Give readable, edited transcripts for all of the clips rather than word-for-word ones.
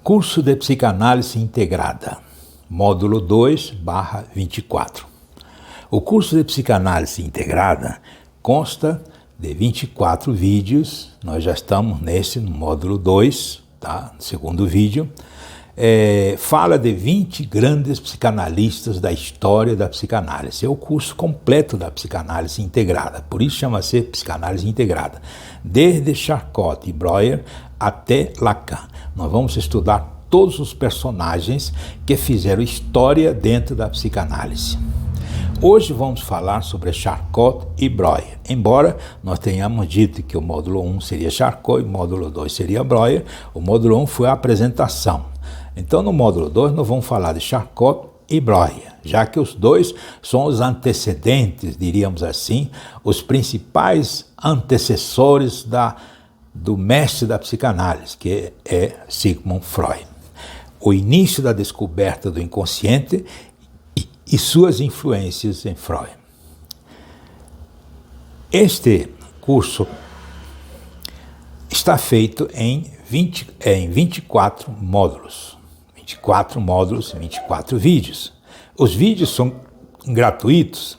Curso de Psicanálise Integrada, módulo 2/24. O curso de Psicanálise Integrada consta de 24 vídeos, nós já estamos no módulo 2, tá? No segundo vídeo. Fala de 20 grandes psicanalistas da história da psicanálise. É o curso completo da psicanálise integrada, por isso chama-se psicanálise integrada. Desde Charcot e Breuer até Lacan. Nós vamos estudar todos os personagens que fizeram história dentro da psicanálise. Hoje vamos falar sobre Charcot e Breuer. Embora nós tenhamos dito que o módulo 1 seria Charcot e o módulo 2 seria Breuer, o módulo 1 foi a apresentação. Então, no módulo 2, nós vamos falar de Charcot e Breuer, já que os dois são os antecedentes, diríamos assim, os principais antecessores do mestre da psicanálise, que é Sigmund Freud. O início da descoberta do inconsciente e suas influências em Freud. Este curso está feito em 24 módulos. 24 módulos, 24 vídeos. Os vídeos são gratuitos,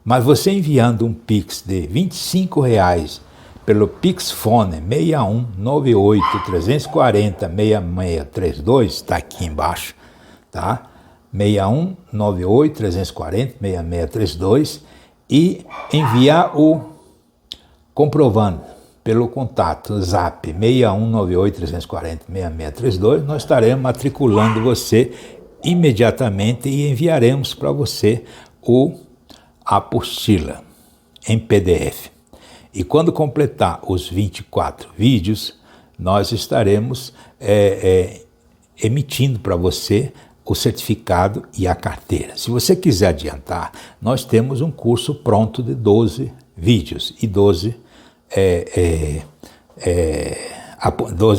mas você enviando um Pix de R$25 pelo Pixfone 6198-340-6632, está aqui embaixo, tá? 6198-340-6632 e enviar o comprovando pelo contato Zap 6198-340-6632, nós estaremos matriculando você imediatamente e enviaremos para você a apostila em PDF. E quando completar os 24 vídeos, nós estaremos emitindo para você o certificado e a carteira. Se você quiser adiantar, nós temos um curso pronto de 12 vídeos e 12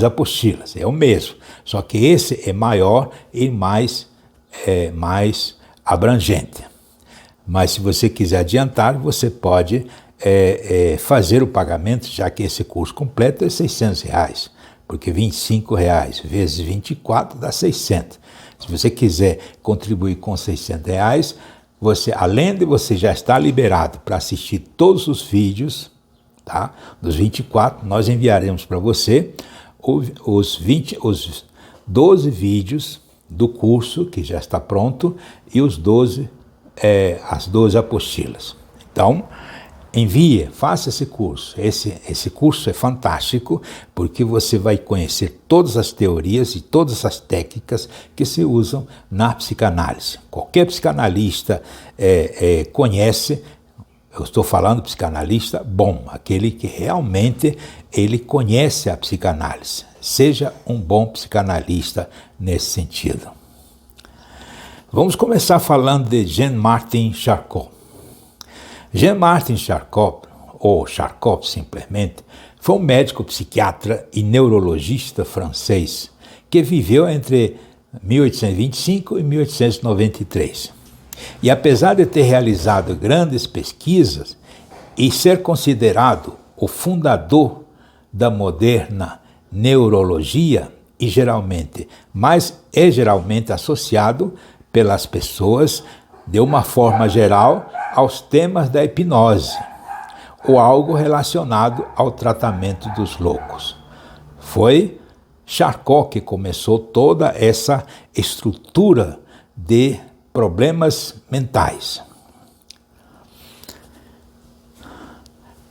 apostilas. É o mesmo, só que esse é maior e mais abrangente. Mas se você quiser adiantar, você pode fazer o pagamento, já que esse curso completo é R$600, porque R$25 vezes 24 dá 600. Se você quiser contribuir com R$600, além de você já estar liberado para assistir todos os vídeos, tá? Dos 24, nós enviaremos para você os 12 vídeos do curso, que já está pronto, e as 12 apostilas. Então, envie, faça esse curso. Esse curso é fantástico, porque você vai conhecer todas as teorias e todas as técnicas que se usam na psicanálise. Qualquer psicanalista conhece. Eu estou falando psicanalista bom, aquele que realmente ele conhece a psicanálise. Seja um bom psicanalista nesse sentido. Vamos começar falando de Jean-Martin Charcot. Jean-Martin Charcot, ou Charcot simplesmente, foi um médico psiquiatra e neurologista francês que viveu entre 1825 e 1893. E apesar de ter realizado grandes pesquisas e ser considerado o fundador da moderna neurologia, é geralmente associado pelas pessoas, de uma forma geral, aos temas da hipnose, ou algo relacionado ao tratamento dos loucos. Foi Charcot que começou toda essa estrutura de problemas mentais.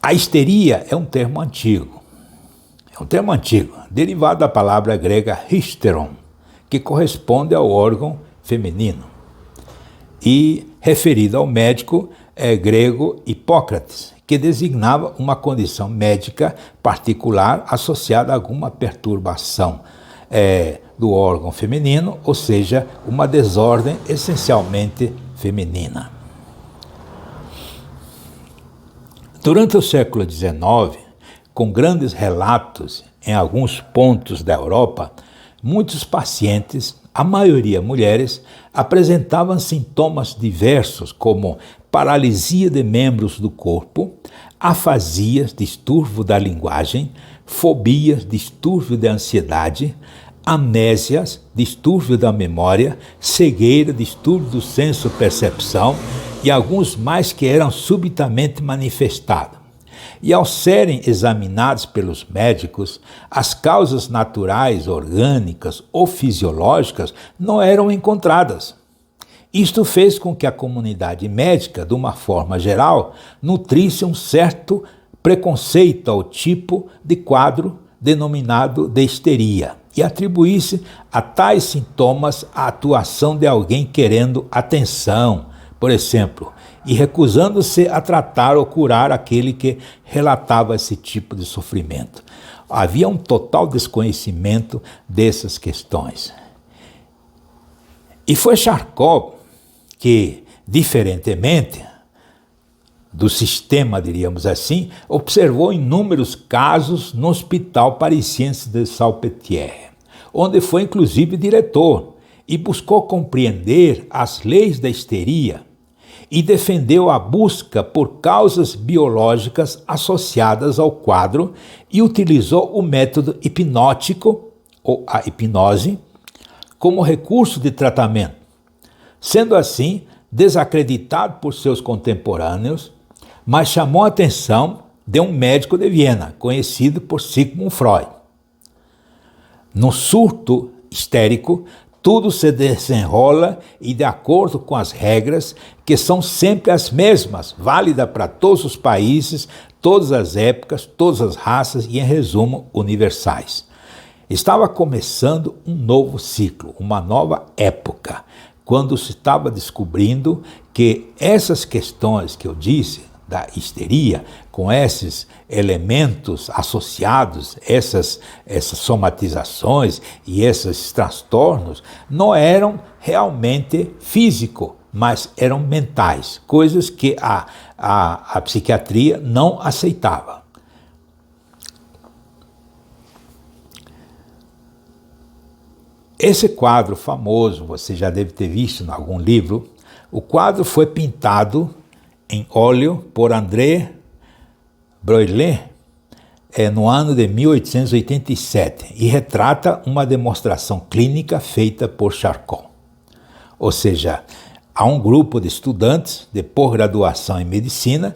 A histeria é um termo antigo. Derivado da palavra grega hysteron, que corresponde ao órgão feminino, e referido ao médico grego Hipócrates, que designava uma condição médica particular associada a alguma perturbação do órgão feminino, ou seja, uma desordem essencialmente feminina. Durante o século XIX, com grandes relatos em alguns pontos da Europa, muitos pacientes, a maioria mulheres, apresentavam sintomas diversos como paralisia de membros do corpo, afasias, distúrbio da linguagem, fobias, distúrbio de ansiedade, amnésias, distúrbio da memória, cegueira, distúrbio do senso-percepção e alguns mais que eram subitamente manifestados. E ao serem examinados pelos médicos, as causas naturais, orgânicas ou fisiológicas não eram encontradas. Isto fez com que a comunidade médica, de uma forma geral, nutrisse um certo preconceito ao tipo de quadro denominado de histeria e atribuísse a tais sintomas a atuação de alguém querendo atenção, por exemplo, e recusando-se a tratar ou curar aquele que relatava esse tipo de sofrimento. Havia um total desconhecimento dessas questões. E foi Charcot que, diferentemente do sistema, diríamos assim, observou inúmeros casos no Hospital Parisiense de Salpêtrière, onde foi inclusive diretor, e buscou compreender as leis da histeria e defendeu a busca por causas biológicas associadas ao quadro e utilizou o método hipnótico, ou a hipnose, como recurso de tratamento. Sendo assim, desacreditado por seus contemporâneos, mas chamou a atenção de um médico de Viena, conhecido por Sigmund Freud. No surto histérico, tudo se desenrola e de acordo com as regras, que são sempre as mesmas, válidas para todos os países, todas as épocas, todas as raças e, em resumo, universais. Estava começando um novo ciclo, uma nova época, quando se estava descobrindo que essas questões que eu disse, da histeria, com esses elementos associados, essas somatizações e esses transtornos, não eram realmente físicos, mas eram mentais, coisas que a psiquiatria não aceitava. Esse quadro famoso, você já deve ter visto em algum livro, o quadro foi pintado em óleo por André Breulin no ano de 1887 e retrata uma demonstração clínica feita por Charcot. Ou seja, há um grupo de estudantes de pós-graduação em medicina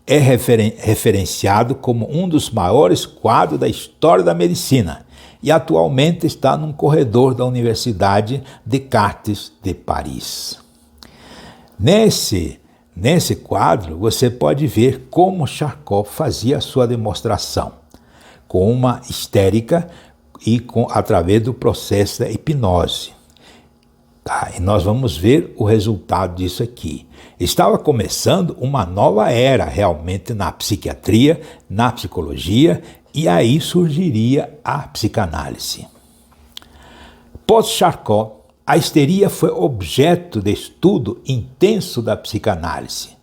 é referenciado como um dos maiores quadros da história da medicina e atualmente está num corredor da Universidade Descartes de Paris. Nesse quadro, você pode ver como Charcot fazia a sua demonstração, com uma histérica e através do processo da hipnose. Tá, e nós vamos ver o resultado disso aqui. Estava começando uma nova era realmente na psiquiatria, na psicologia, e aí surgiria a psicanálise. Pós-Charcot, a histeria foi objeto de estudo intenso da psicanálise,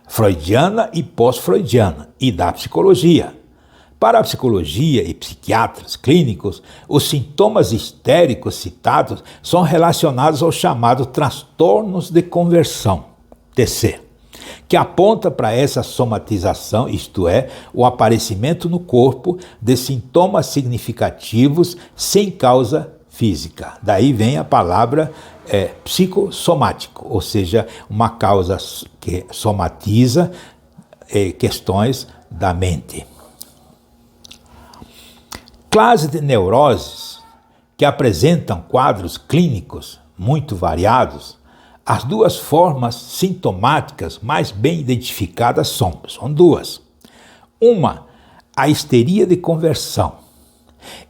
freudiana e pós-freudiana, e da psicologia. Para a psicologia e psiquiatras clínicos, os sintomas histéricos citados são relacionados aos chamados transtornos de conversão, TC, que aponta para essa somatização, isto é, o aparecimento no corpo de sintomas significativos sem causa física. Daí vem a palavra psicossomático, ou seja, uma causa que somatiza questões da mente. Classe de neuroses que apresentam quadros clínicos muito variados, as duas formas sintomáticas mais bem identificadas são duas. Uma, a histeria de conversão,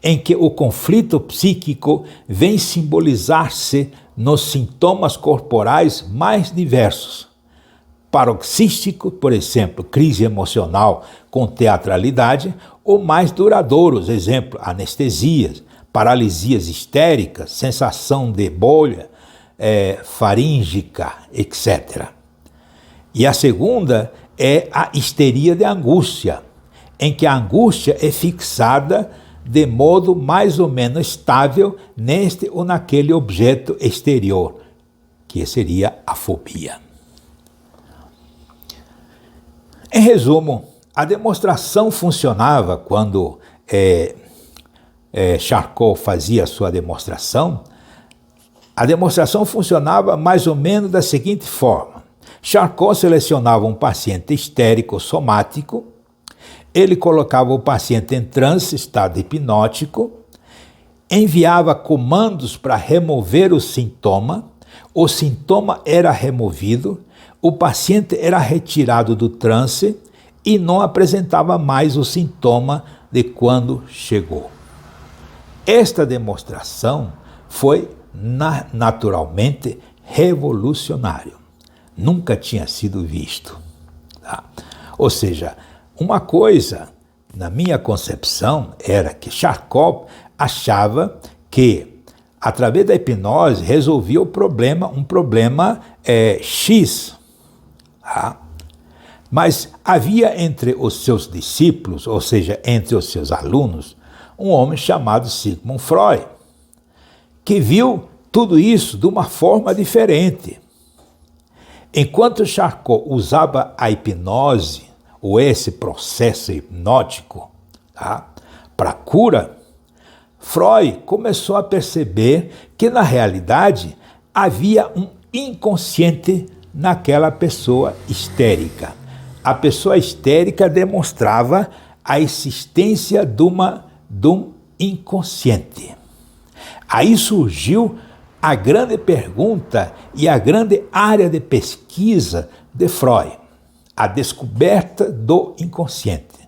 em que o conflito psíquico vem simbolizar-se nos sintomas corporais mais diversos. Paroxístico, por exemplo, crise emocional com teatralidade, ou mais duradouros, exemplo, anestesias, paralisias histéricas, sensação de bolha, faríngica, etc. E a segunda é a histeria de angústia, em que a angústia é fixada de modo mais ou menos estável neste ou naquele objeto exterior, que seria a fobia. Em resumo, a demonstração funcionava quando Charcot fazia a sua demonstração, a demonstração funcionava mais ou menos da seguinte forma. Charcot selecionava um paciente histérico somático, ele colocava o paciente em transe, estado hipnótico, enviava comandos para remover o sintoma era removido, o paciente era retirado do transe e não apresentava mais o sintoma de quando chegou. Esta demonstração foi naturalmente revolucionário. Nunca tinha sido visto. Tá? Ou seja, uma coisa, na minha concepção, era que Charcot achava que, através da hipnose, resolvia um problema X. Tá? Mas havia entre os seus discípulos, ou seja, entre os seus alunos, um homem chamado Sigmund Freud, que viu tudo isso de uma forma diferente. Enquanto Charcot usava a hipnose, ou esse processo hipnótico, tá, para cura, Freud começou a perceber que, na realidade, havia um inconsciente naquela pessoa histérica. A pessoa histérica demonstrava a existência de um inconsciente. Aí surgiu a grande pergunta e a grande área de pesquisa de Freud, a descoberta do inconsciente.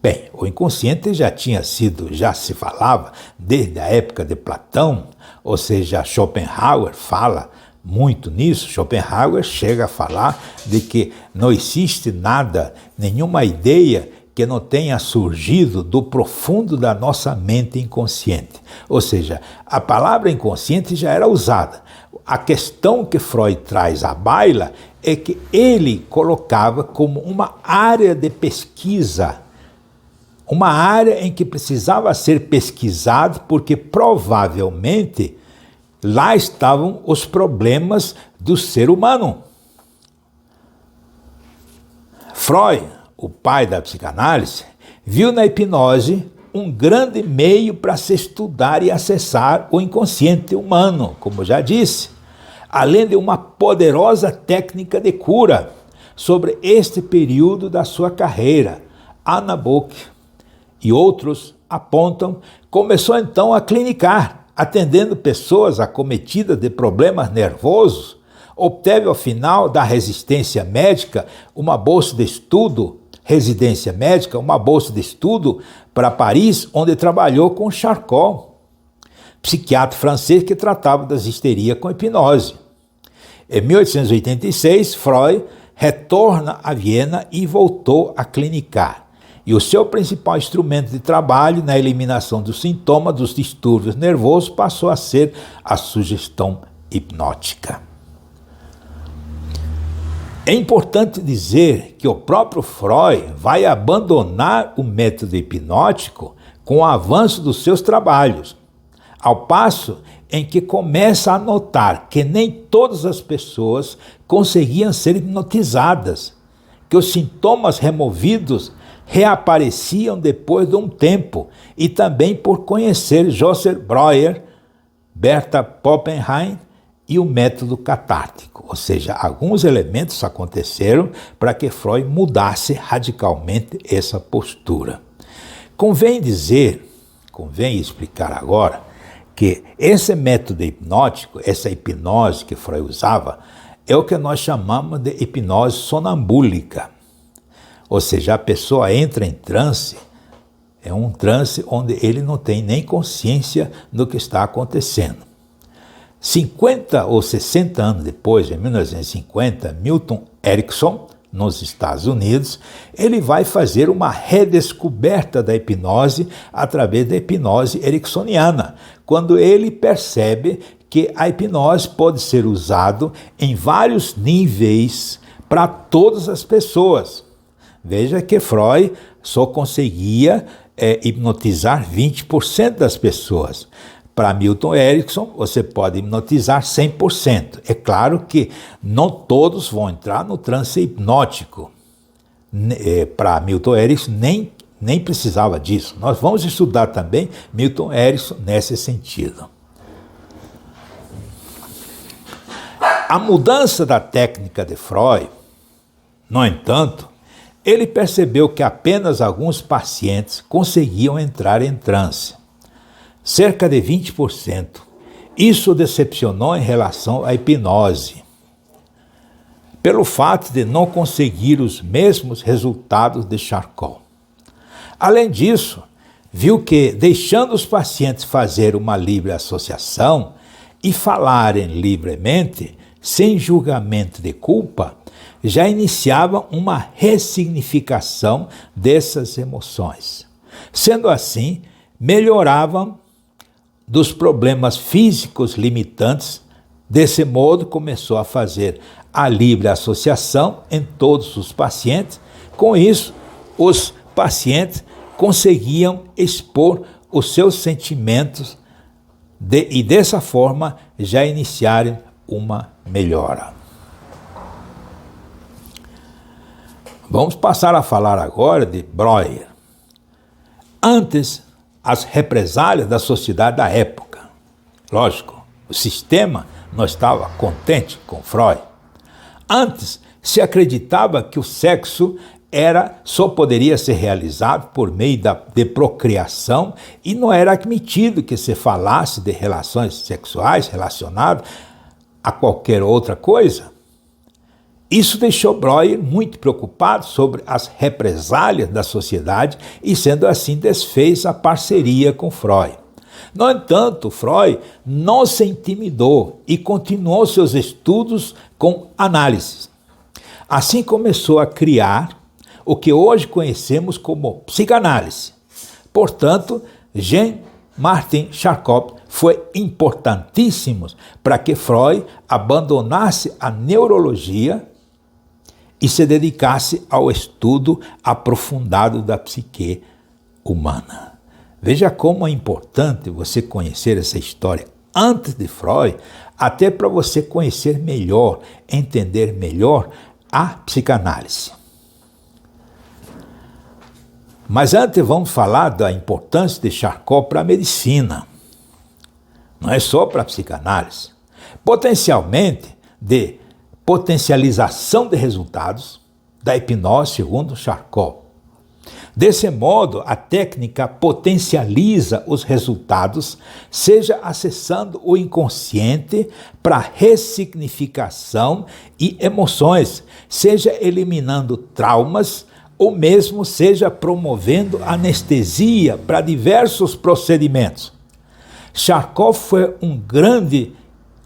Bem, o inconsciente já se falava desde a época de Platão, ou seja, Schopenhauer fala muito nisso. Schopenhauer chega a falar de que não existe nada, nenhuma ideia que não tenha surgido do profundo da nossa mente inconsciente. Ou seja, a palavra inconsciente já era usada. A questão que Freud traz à baila é que ele colocava como uma área de pesquisa, uma área em que precisava ser pesquisado, porque provavelmente lá estavam os problemas do ser humano. Freud, o pai da psicanálise, viu na hipnose um grande meio para se estudar e acessar o inconsciente humano, como já disse, além de uma poderosa técnica de cura. Sobre este período da sua carreira, Anna Bock e outros apontam, começou então a clinicar, atendendo pessoas acometidas de problemas nervosos. Obteve ao final da residência médica uma bolsa de estudo para Paris, onde trabalhou com Charcot, psiquiatra francês que tratava das histerias com hipnose. Em 1886, Freud retorna a Viena e voltou a clinicar. E o seu principal instrumento de trabalho na eliminação dos sintomas dos distúrbios nervosos passou a ser a sugestão hipnótica. É importante dizer que o próprio Freud vai abandonar o método hipnótico com o avanço dos seus trabalhos, ao passo em que começa a notar que nem todas as pessoas conseguiam ser hipnotizadas, que os sintomas removidos reapareciam depois de um tempo, e também por conhecer Joseph Breuer, Berta Poppenheim e o método catártico. Ou seja, alguns elementos aconteceram para que Freud mudasse radicalmente essa postura. Convém explicar agora que esse método hipnótico, essa hipnose que Freud usava, é o que nós chamamos de hipnose sonambúlica. Ou seja, a pessoa entra em transe, é um transe onde ele não tem nem consciência do que está acontecendo. 50 ou 60 anos depois, em 1950, Milton Erickson, nos Estados Unidos, ele vai fazer uma redescoberta da hipnose através da hipnose ericksoniana, quando ele percebe que a hipnose pode ser usada em vários níveis para todas as pessoas. Veja que Freud só conseguia hipnotizar 20% das pessoas. Para Milton Erickson, você pode hipnotizar 100%. É claro que não todos vão entrar no transe hipnótico. Para Milton Erickson, nem precisava disso. Nós vamos estudar também Milton Erickson nesse sentido. A mudança da técnica de Freud, no entanto, ele percebeu que apenas alguns pacientes conseguiam entrar em transe, cerca de 20%. Isso o decepcionou em relação à hipnose, pelo fato de não conseguir os mesmos resultados de Charcot. Além disso, viu que, deixando os pacientes fazer uma livre associação e falarem livremente, sem julgamento de culpa, já iniciava uma ressignificação dessas emoções. Sendo assim, melhoravam dos problemas físicos limitantes. Desse modo, começou a fazer a livre associação em todos os pacientes. Com isso, os pacientes conseguiam expor os seus sentimentos e dessa forma já iniciarem uma melhora. Vamos passar a falar agora de Breuer. Antes, as represálias da sociedade da época. Lógico, o sistema não estava contente com Freud. Antes, se acreditava que o sexo só poderia ser realizado por meio de procriação e não era admitido que se falasse de relações sexuais relacionadas a qualquer outra coisa. Isso deixou Breuer muito preocupado sobre as represálias da sociedade e, sendo assim, desfez a parceria com Freud. No entanto, Freud não se intimidou e continuou seus estudos com análises. Assim começou a criar o que hoje conhecemos como psicanálise. Portanto, Jean-Martin Charcot foi importantíssimo para que Freud abandonasse a neurologia e se dedicasse ao estudo aprofundado da psique humana. Veja como é importante você conhecer essa história antes de Freud, até para você conhecer melhor, entender melhor a psicanálise. Mas antes vamos falar da importância de Charcot para a medicina. Não é só para a psicanálise. Potencialmente, de potencialização de resultados da hipnose, segundo Charcot. Desse modo, a técnica potencializa os resultados, seja acessando o inconsciente para ressignificação e emoções, seja eliminando traumas, ou mesmo seja promovendo anestesia para diversos procedimentos. Charcot foi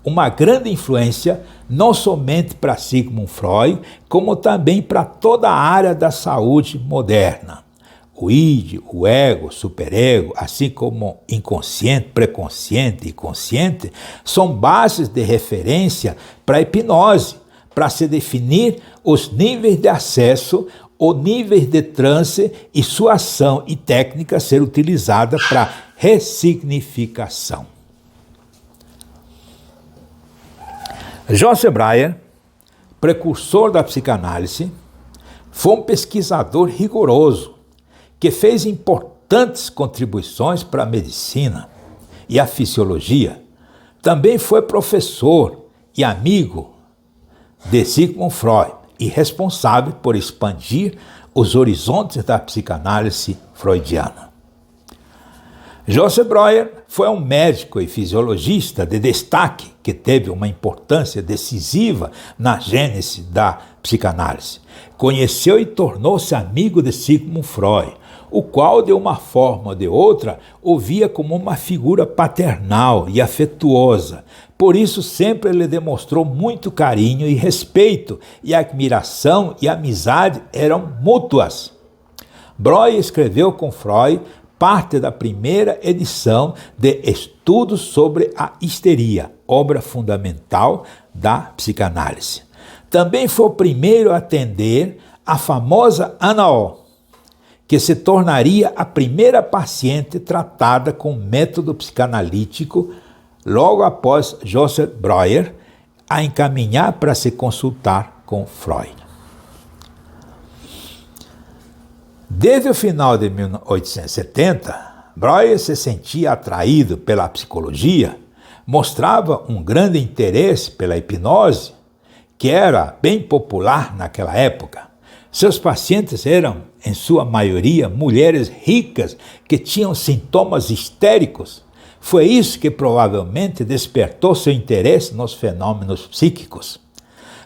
uma grande influência não somente para Sigmund Freud, como também para toda a área da saúde moderna. O id, o ego, o superego, assim como inconsciente, pré-consciente e consciente, são bases de referência para a hipnose, para se definir os níveis de acesso, os níveis de transe e sua ação e técnica ser utilizada para ressignificação. Joseph Breuer, precursor da psicanálise, foi um pesquisador rigoroso que fez importantes contribuições para a medicina e a fisiologia. Também foi professor e amigo de Sigmund Freud e responsável por expandir os horizontes da psicanálise freudiana. Joseph Breuer foi um médico e fisiologista de destaque que teve uma importância decisiva na gênese da psicanálise. Conheceu e tornou-se amigo de Sigmund Freud, o qual, de uma forma ou de outra, o via como uma figura paternal e afetuosa. Por isso, sempre ele demonstrou muito carinho e respeito, e a admiração e a amizade eram mútuas. Breuer escreveu com Freud parte da primeira edição de Estudos sobre a Histeria, obra fundamental da psicanálise. Também foi o primeiro a atender a famosa Anna O, que se tornaria a primeira paciente tratada com método psicanalítico logo após Joseph Breuer a encaminhar para se consultar com Freud. Desde o final de 1870, Breuer se sentia atraído pela psicologia, mostrava um grande interesse pela hipnose, que era bem popular naquela época. Seus pacientes eram, em sua maioria, mulheres ricas que tinham sintomas histéricos. Foi isso que provavelmente despertou seu interesse nos fenômenos psíquicos.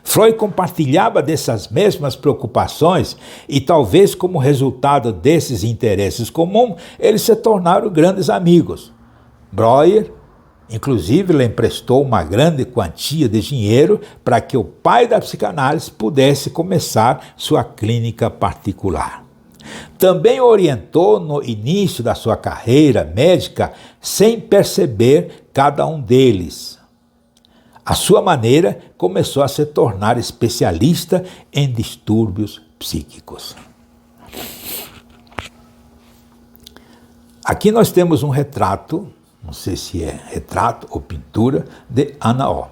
Freud compartilhava dessas mesmas preocupações e talvez como resultado desses interesses comuns, eles se tornaram grandes amigos. Breuer, inclusive, lhe emprestou uma grande quantia de dinheiro para que o pai da psicanálise pudesse começar sua clínica particular. Também o orientou no início da sua carreira médica sem perceber cada um deles. À sua maneira, começou a se tornar especialista em distúrbios psíquicos. Aqui nós temos um retrato, não sei se é retrato ou pintura, de Ana O.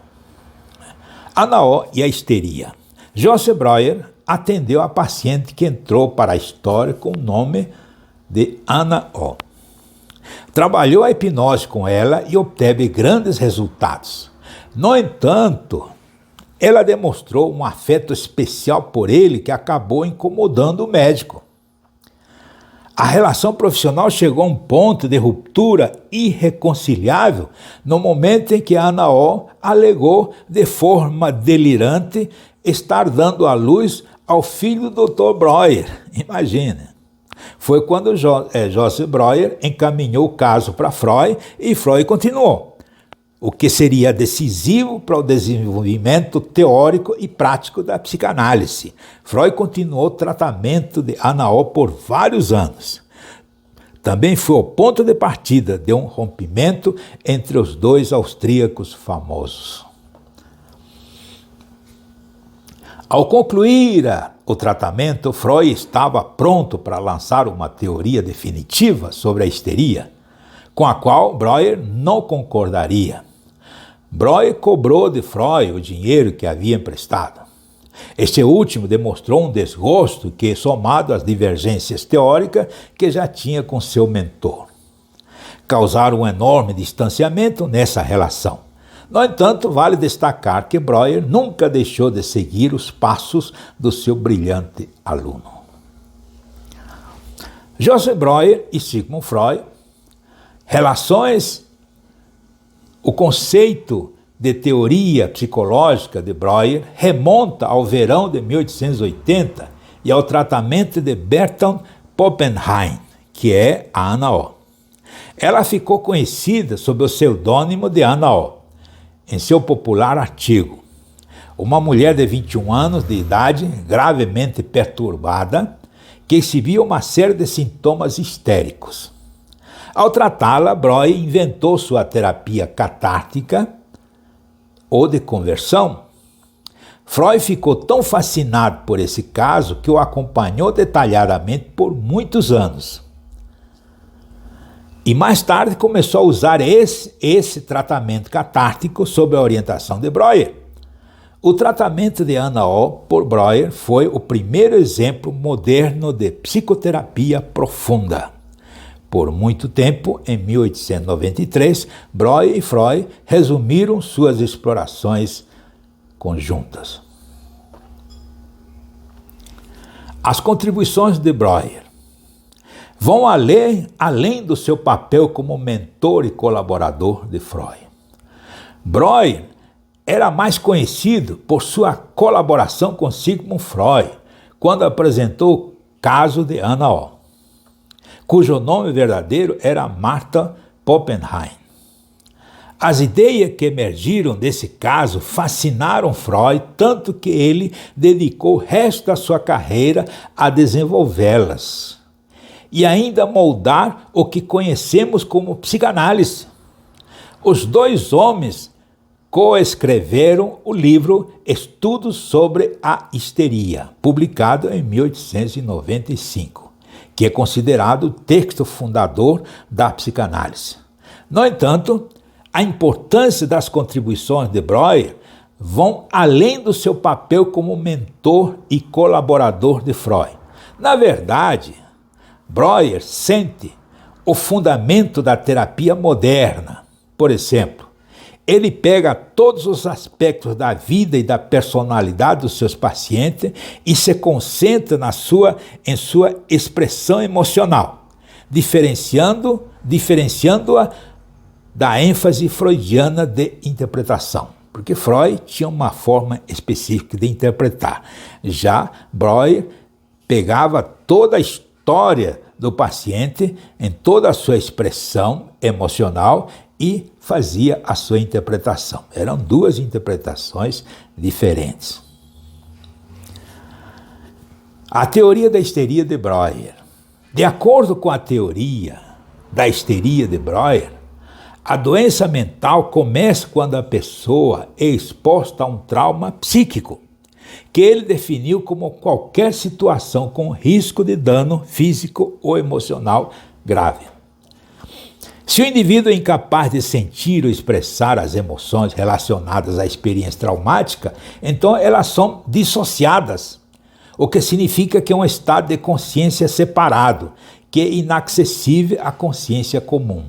Ana O e a histeria. Joseph Breuer atendeu a paciente que entrou para a história com o nome de Ana O. Trabalhou a hipnose com ela e obteve grandes resultados. No entanto, ela demonstrou um afeto especial por ele que acabou incomodando o médico. A relação profissional chegou a um ponto de ruptura irreconciliável no momento em que Ana O alegou de forma delirante estar dando à luz ao filho do Dr. Breuer. Imagina. Foi quando Joseph Breuer encaminhou o caso para Freud e Freud continuou, o que seria decisivo para o desenvolvimento teórico e prático da psicanálise. Freud continuou o tratamento de Ana O por vários anos. Também foi o ponto de partida de um rompimento entre os dois austríacos famosos. Ao concluir o tratamento, Freud estava pronto para lançar uma teoria definitiva sobre a histeria, com a qual Breuer não concordaria. Breuer cobrou de Freud o dinheiro que havia emprestado. Este último demonstrou um desgosto que, somado às divergências teóricas que já tinha com seu mentor, causaram um enorme distanciamento nessa relação. No entanto, vale destacar que Breuer nunca deixou de seguir os passos do seu brilhante aluno. Joseph Breuer e Sigmund Freud, relações. O conceito de teoria psicológica de Breuer remonta ao verão de 1880 e ao tratamento de Bertolt Poppenheim, que é a Ana O. Ela ficou conhecida sob o pseudônimo de Ana O, em seu popular artigo. Uma mulher de 21 anos de idade, gravemente perturbada, que exibia uma série de sintomas histéricos. Ao tratá-la, Breuer inventou sua terapia catártica ou de conversão. Freud ficou tão fascinado por esse caso que o acompanhou detalhadamente por muitos anos. E mais tarde começou a usar esse tratamento catártico sob a orientação de Breuer. O tratamento de Ana O por Breuer foi o primeiro exemplo moderno de psicoterapia profunda. Por muito tempo, em 1893, Breuer e Freud resumiram suas explorações conjuntas. As contribuições de Breuer vão além do seu papel como mentor e colaborador de Freud. Breuer era mais conhecido por sua colaboração com Sigmund Freud, quando apresentou o caso de Ana O, cujo nome verdadeiro era Martha Poppenheim. As ideias que emergiram desse caso fascinaram Freud, tanto que ele dedicou o resto da sua carreira a desenvolvê-las e ainda moldar o que conhecemos como psicanálise. Os dois homens coescreveram o livro Estudos sobre a Histeria, publicado em 1895. Que é considerado o texto fundador da psicanálise. No entanto, a importância das contribuições de Breuer vão além do seu papel como mentor e colaborador de Freud. Na verdade, Breuer sente o fundamento da terapia moderna. Por exemplo, ele pega todos os aspectos da vida e da personalidade dos seus pacientes e se concentra em sua expressão emocional, diferenciando-a da ênfase freudiana de interpretação, porque Freud tinha uma forma específica de interpretar. Já Breuer pegava toda a história do paciente em toda a sua expressão emocional e fazia a sua interpretação. Eram duas interpretações diferentes. A teoria da histeria de Breuer. De acordo com a teoria da histeria de Breuer, a doença mental começa quando a pessoa é exposta a um trauma psíquico, que ele definiu como qualquer situação com risco de dano físico ou emocional grave. Se o indivíduo é incapaz de sentir ou expressar as emoções relacionadas à experiência traumática, então elas são dissociadas, o que significa que é um estado de consciência separado, que é inacessível à consciência comum.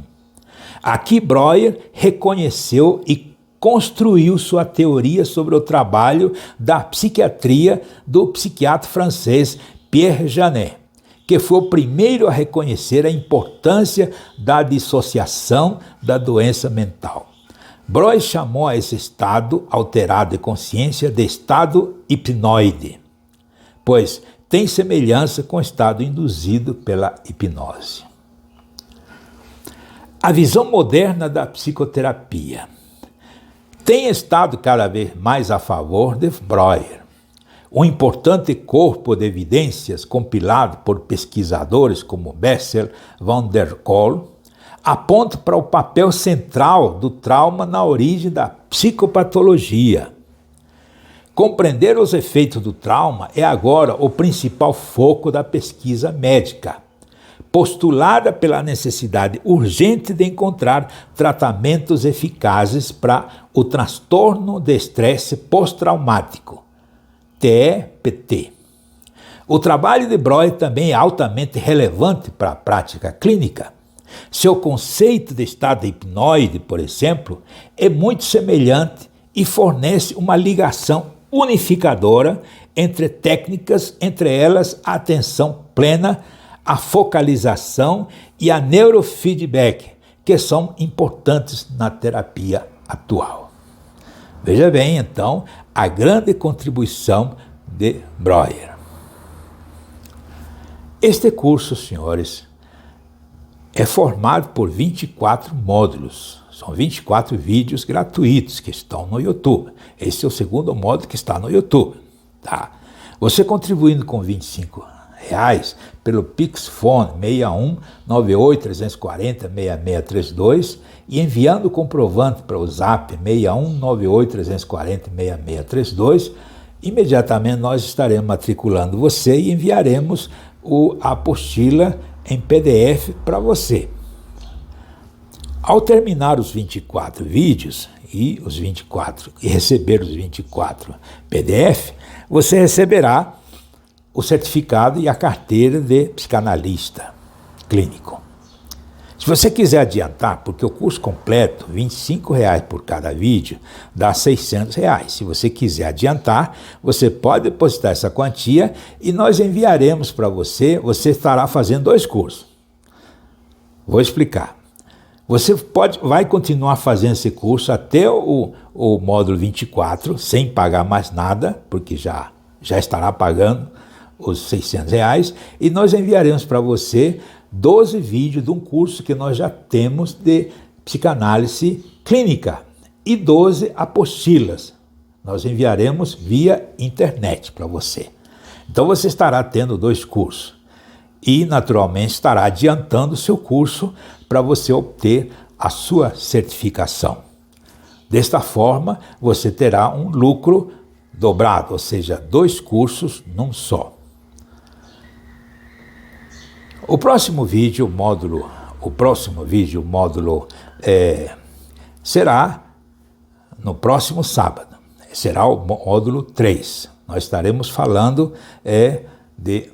Aqui Breuer reconheceu e construiu sua teoria sobre o trabalho da psiquiatria do psiquiatra francês Pierre Janet, que foi o primeiro a reconhecer a importância da dissociação da doença mental. Breuer chamou a esse estado alterado de consciência de estado hipnoide, pois tem semelhança com o estado induzido pela hipnose. A visão moderna da psicoterapia tem estado cada vez mais a favor de Breuer. Um importante corpo de evidências compilado por pesquisadores como Bessel van der Kolk aponta para o papel central do trauma na origem da psicopatologia. Compreender os efeitos do trauma é agora o principal foco da pesquisa médica, postulada pela necessidade urgente de encontrar tratamentos eficazes para o transtorno de estresse pós-traumático, TEPT. O trabalho de Breuer também é altamente relevante para a prática clínica. Seu conceito de estado hipnoide, por exemplo, é muito semelhante e fornece uma ligação unificadora entre técnicas, entre elas a atenção plena, a focalização e a neurofeedback, que são importantes na terapia atual. Veja bem, então, a grande contribuição de Breuer. Este curso, senhores, é formado por 24 módulos. São 24 vídeos gratuitos que estão no YouTube. Esse é o segundo módulo que está no YouTube. Tá? Você contribuindo com R$25 pelo Pixfone 61 98 340 6632 e enviando o comprovante para o Zap 61 98 340 6632, imediatamente nós estaremos matriculando você e enviaremos a apostila em PDF para você. Ao terminar os 24 vídeos e receber os 24 PDF, você receberá o certificado e a carteira de psicanalista clínico. Se você quiser adiantar, porque o curso completo, R$25 por cada vídeo, dá R$600. Se você quiser adiantar, você pode depositar essa quantia e nós enviaremos para você. Você estará fazendo 2 cursos. Vou explicar. Você vai continuar fazendo esse curso até o módulo 24, sem pagar mais nada, porque já estará pagando os R$600, e nós enviaremos para você 12 vídeos de um curso que nós já temos de psicanálise clínica e 12 apostilas. Nós enviaremos via internet para você. Então você estará tendo 2 cursos e naturalmente estará adiantando o seu curso para você obter a sua certificação. Desta forma, você terá um lucro dobrado, ou seja, 2 cursos num só. O próximo vídeo, módulo será no próximo sábado. Será o módulo 3. Nós estaremos falando de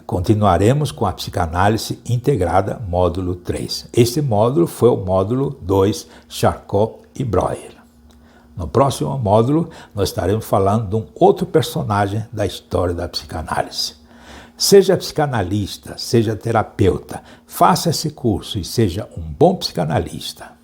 continuaremos com a psicanálise integrada, módulo 3. Este módulo foi o módulo 2, Charcot e Breuer. No próximo módulo, nós estaremos falando de um outro personagem da história da psicanálise. Seja psicanalista, seja terapeuta, faça esse curso e seja um bom psicanalista.